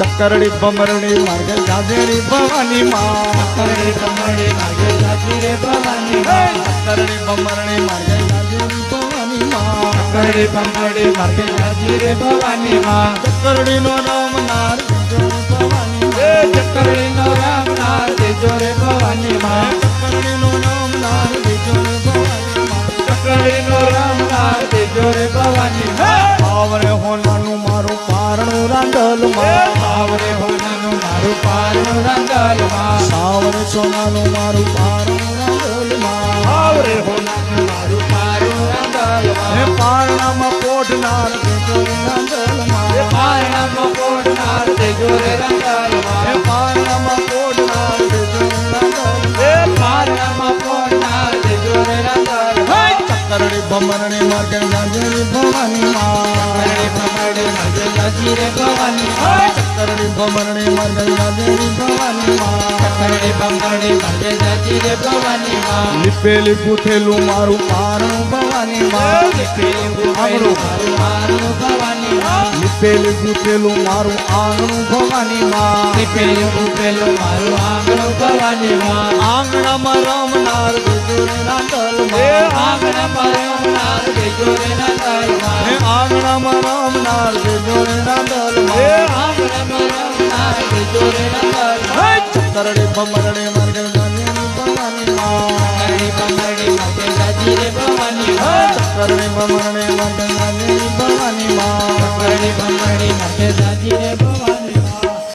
ચક્કરડી ભમરડી માર્ગે જાજેરી ભવાની માં ચક્કરડી ભમરડી માર્ગે જાજી રે ભવાની માં ચક્કરડી ભમરડી માર્ગે જાજેરી ભવાની માં ચક્કરડી ભમરડી માર્ગે જાજી રે ભવાની માં ચક્કરડી નો નામ નાર ભવાની ચક્કરડી નો રામ નાર દેજો રે ભવાની માં ચક્કરડી નો નામ નાર ભવાની માં ચક્કરડી નો રામ નાર દેજો રે ભવાની માં આવરે હોનાનું મારું પારણું રાંડલ માં આવરે હોનાનું મારું પારણું રાંદલ માં સાવરે સોનાનું મારું પારણું રાંડલ માં આવરે હોનાનું મારું પારણું રાંદલ હે માં પારણામાં પોઢનાર દેજો રાંડલ માં પારણામાં પોઢનાર દેજો રે રાંદલ હે માં પારણામાં પોઢનાર દેજો રાંડલ પારણામાં પોઢનાર દેજો રે રાંદલ માં ચક્કરડી ભમરડી માર્ગે જાજેરી ભવાની માં ચક્કરડી ભમરડી માર્ગે જાજી રે ભવાની માં ચક્કરડી ભમરડી માર્ગે જાજેરી ભવાની માં ચક્કરડી ભમરડી માર્ગે જાજી રે ભવાની માં લીપેલી પૂથેલું મારું પારણું ભવાની માં લીપેલું ગુફેલું મારું પારણું ભવાની માં લીપેલી પૂથેલું મારું આંગણું ભવાની માં લીપેલું ગુફેલું મારું આંગણું ભવાની માં આંગણામાં રમનાર દેજો રાંડલ માં આંગણામાં રમનાર દેજો રે રાંદલ માં હે આંગણામાં રમનાર દેજો રાંડલ માં આંગણામાં રમનાર દેજો રે રાંદલ માં ચક્કરડી ભમરડી માર્ગે જાજેરી ભવાની માં ચક્કરડી ભમરડી માર્ગે જાજી રે ભવાની માં ચક્કરડી ભમરડી માર્ગે જાજેરી ભવાની માં ચક્કરડી ભમરડી માર્ગે જાજી રે ભવાની